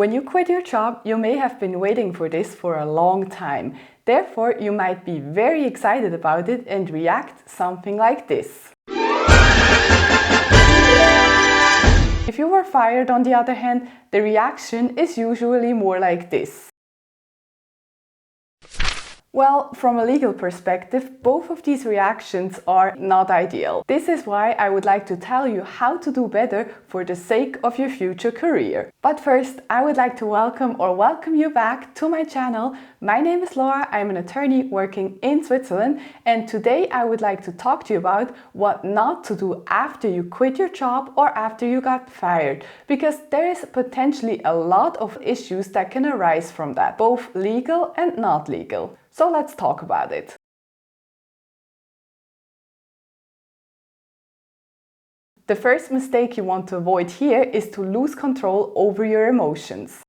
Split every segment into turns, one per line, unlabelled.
When you quit your job, you may have been waiting for this for a long time. Therefore, you might be very excited about it and react something like this. If you were fired, on the other hand, the reaction is usually more like this. Well, from a legal perspective, both of these reactions are not ideal. This is why I would like to tell you how to do better for the sake of your future career. But first, I would like to welcome you back to my channel. My name is Laura, I'm an attorney working in Switzerland, and today I would like to talk to you about what not to do after you quit your job or after you got fired, because there is potentially a lot of issues that can arise from that, both legal and not legal. So let's talk about it. The first mistake you want to avoid here is to lose control over your emotions.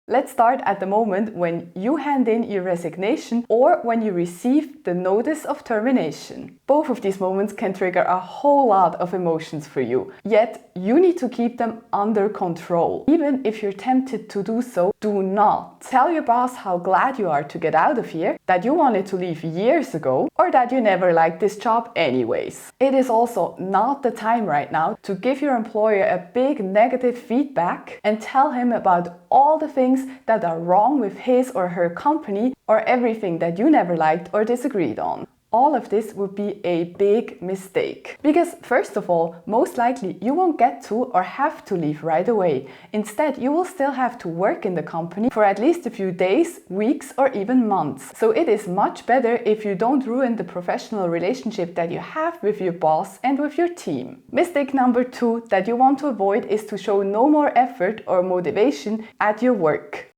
Let's start at the moment when you hand in your resignation or when you receive the notice of termination. Both of these moments can trigger a whole lot of emotions for you, yet you need to keep them under control. Even if you're tempted to do so, do not. Tell your boss how glad you are to get out of here, that you wanted to leave years ago, or that you never liked this job anyways. It is also not the time right now to give your employer a big negative feedback and tell him about all the things that are wrong with his or her company, or everything that you never liked or disagreed on. All of this would be a big mistake. Because first of all, most likely you won't get to or have to leave right away. Instead, you will still have to work in the company for at least a few days, weeks, or even months. So it is much better if you don't ruin the professional relationship that you have with your boss and with your team. Mistake number 2 that you want to avoid is to show no more effort or motivation at your work.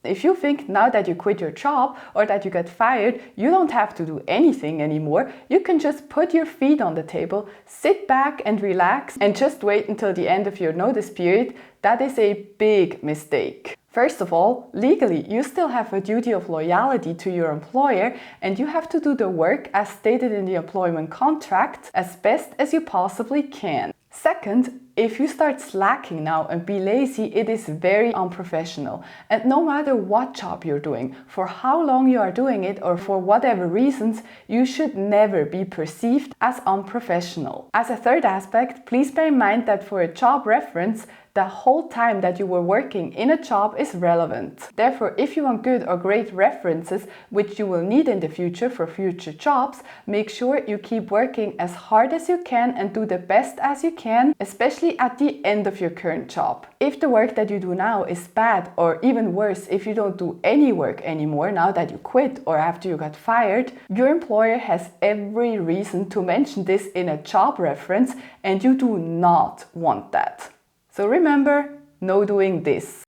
If you think now that you quit your job or that you get fired, you don't have to do anything anymore, you can just put your feet on the table, sit back and relax and just wait until the end of your notice period, that is a big mistake. First of all, legally, you still have a duty of loyalty to your employer and you have to do the work as stated in the employment contract as best as you possibly can. Second, if you start slacking now and be lazy, it is very unprofessional. And no matter what job you're doing, for how long you are doing it or for whatever reasons, you should never be perceived as unprofessional. As a third aspect, please bear in mind that for a job reference, the whole time that you were working in a job is relevant. Therefore, if you want good or great references, which you will need in the future for future jobs, make sure you keep working as hard as you can and do the best as you can, especially at the end of your current job. If the work that you do now is bad, or even worse, if you don't do any work anymore now that you quit or after you got fired, your employer has every reason to mention this in a job reference and you do not want that. So remember, no doing this.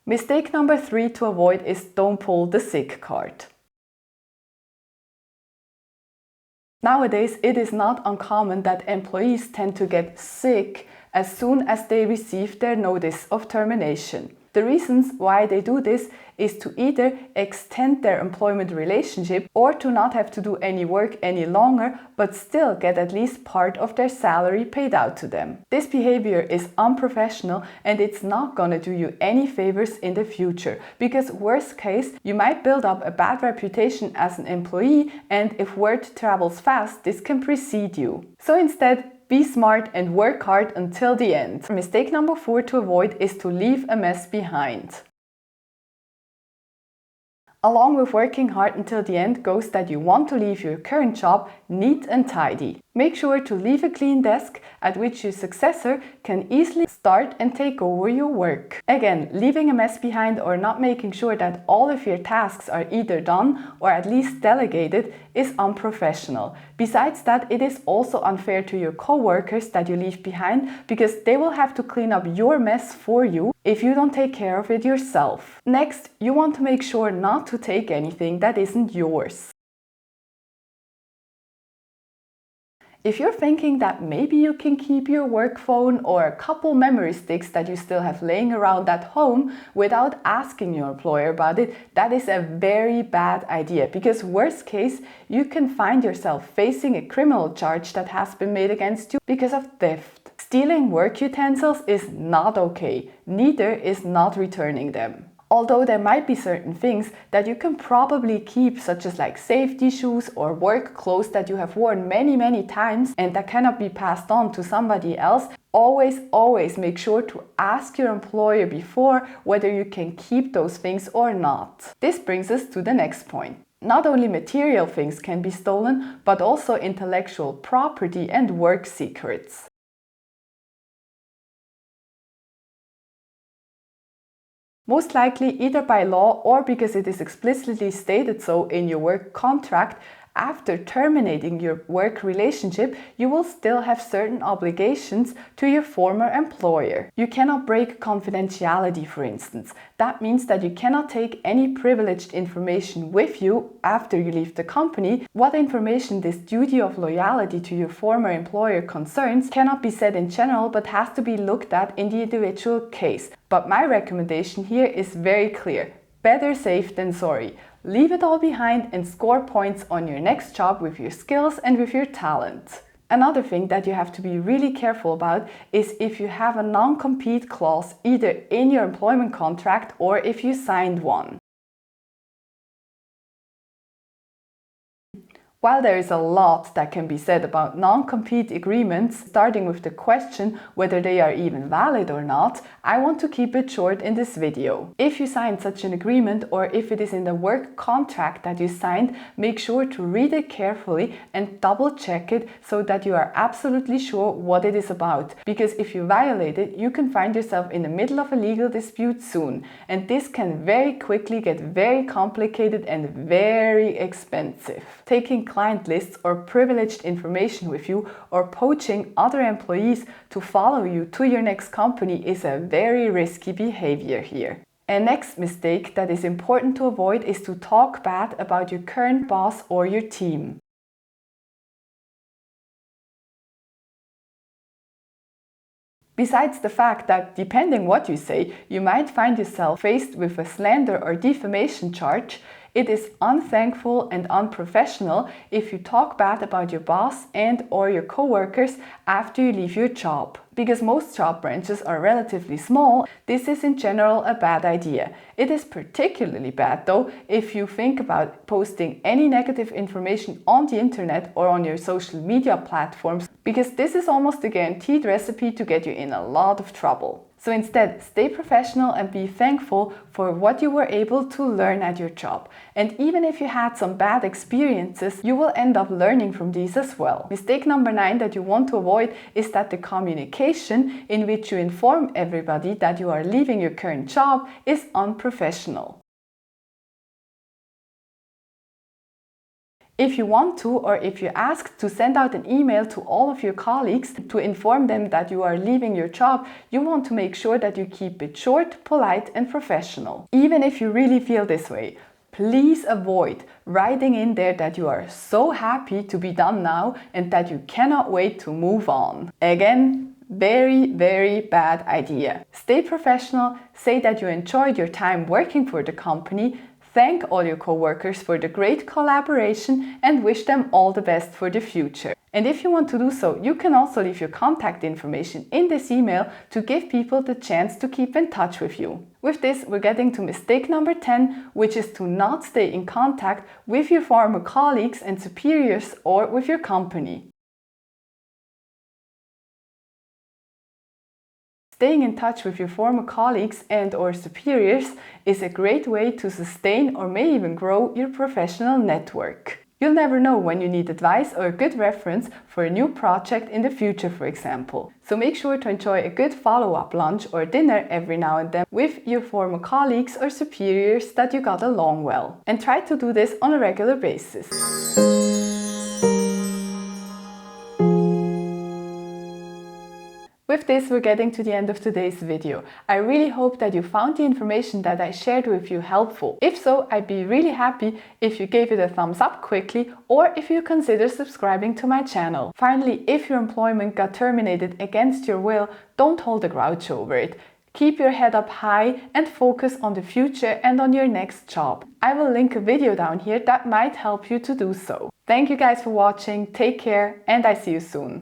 Mistake number 3 to avoid is don't pull the sick card. Nowadays, it is not uncommon that employees tend to get sick as soon as they receive their notice of termination. The reasons why they do this is to either extend their employment relationship or to not have to do any work any longer, but still get at least part of their salary paid out to them. This behavior is unprofessional and it's not gonna do you any favors in the future, because worst case, you might build up a bad reputation as an employee, and if word travels fast, this can precede you. So instead, be smart and work hard until the end. Mistake number 4 to avoid is to leave a mess behind. Along with working hard until the end goes that you want to leave your current job neat and tidy. Make sure to leave a clean desk at which your successor can easily start and take over your work. Again, leaving a mess behind or not making sure that all of your tasks are either done or at least delegated is unprofessional. Besides that, it is also unfair to your co-workers that you leave behind, because they will have to clean up your mess for you if you don't take care of it yourself. Next, you want to make sure not to take anything that isn't yours. If you're thinking that maybe you can keep your work phone or a couple memory sticks that you still have laying around at home without asking your employer about it, that is a very bad idea, because worst case, you can find yourself facing a criminal charge that has been made against you because of theft. Stealing work utensils is not okay, neither is not returning them. Although there might be certain things that you can probably keep, such as like safety shoes or work clothes that you have worn many times and that cannot be passed on to somebody else, always make sure to ask your employer before whether you can keep those things or not. This brings us to the next point. Not only material things can be stolen, but also intellectual property and work secrets. Most likely either by law or because it is explicitly stated so in your work contract, after terminating your work relationship, you will still have certain obligations to your former employer. You cannot break confidentiality, for instance. That means that you cannot take any privileged information with you after you leave the company. What information this duty of loyalty to your former employer concerns cannot be said in general, but has to be looked at in the individual case. But my recommendation here is very clear. Better safe than sorry. Leave it all behind and score points on your next job with your skills and with your talent. Another thing that you have to be really careful about is if you have a non-compete clause either in your employment contract or if you signed one. While there is a lot that can be said about non-compete agreements, starting with the question whether they are even valid or not, I want to keep it short in this video. If you signed such an agreement or if it is in the work contract that you signed, make sure to read it carefully and double check it so that you are absolutely sure what it is about. Because if you violate it, you can find yourself in the middle of a legal dispute soon. And this can very quickly get very complicated and very expensive. Taking client lists or privileged information with you or poaching other employees to follow you to your next company is a very risky behavior here. A next mistake that is important to avoid is to talk bad about your current boss or your team. Besides the fact that, depending what you say, you might find yourself faced with a slander or defamation charge, it is unthankful and unprofessional if you talk bad about your boss and or your coworkers after you leave your job. Because most job branches are relatively small, this is in general a bad idea. It is particularly bad though if you think about posting any negative information on the internet or on your social media platforms, because this is almost a guaranteed recipe to get you in a lot of trouble. So instead, stay professional and be thankful for what you were able to learn at your job. And even if you had some bad experiences, you will end up learning from these as well. Mistake number 9 that you want to avoid is that the communication in which you inform everybody that you are leaving your current job is unprofessional. If you want to, or if you're asked to send out an email to all of your colleagues to inform them that you are leaving your job, you want to make sure that you keep it short, polite, and professional. Even if you really feel this way, please avoid writing in there that you are so happy to be done now and that you cannot wait to move on. Again, very bad idea. Stay professional, say that you enjoyed your time working for the company, thank all your coworkers for the great collaboration and wish them all the best for the future. And if you want to do so, you can also leave your contact information in this email to give people the chance to keep in touch with you. With this, we're getting to mistake number 10, which is to not stay in contact with your former colleagues and superiors or with your company. Staying in touch with your former colleagues and or superiors is a great way to sustain or may even grow your professional network. You'll never know when you need advice or a good reference for a new project in the future, for example. So make sure to enjoy a good follow-up lunch or dinner every now and then with your former colleagues or superiors that you got along well. And try to do this on a regular basis. With this, we're getting to the end of today's video. I really hope that you found the information that I shared with you helpful. If so, I'd be really happy if you gave it a thumbs up quickly or if you consider subscribing to my channel. Finally, if your employment got terminated against your will, don't hold a grudge over it. Keep your head up high and focus on the future and on your next job. I will link a video down here that might help you to do so. Thank you guys for watching, take care, and I see you soon.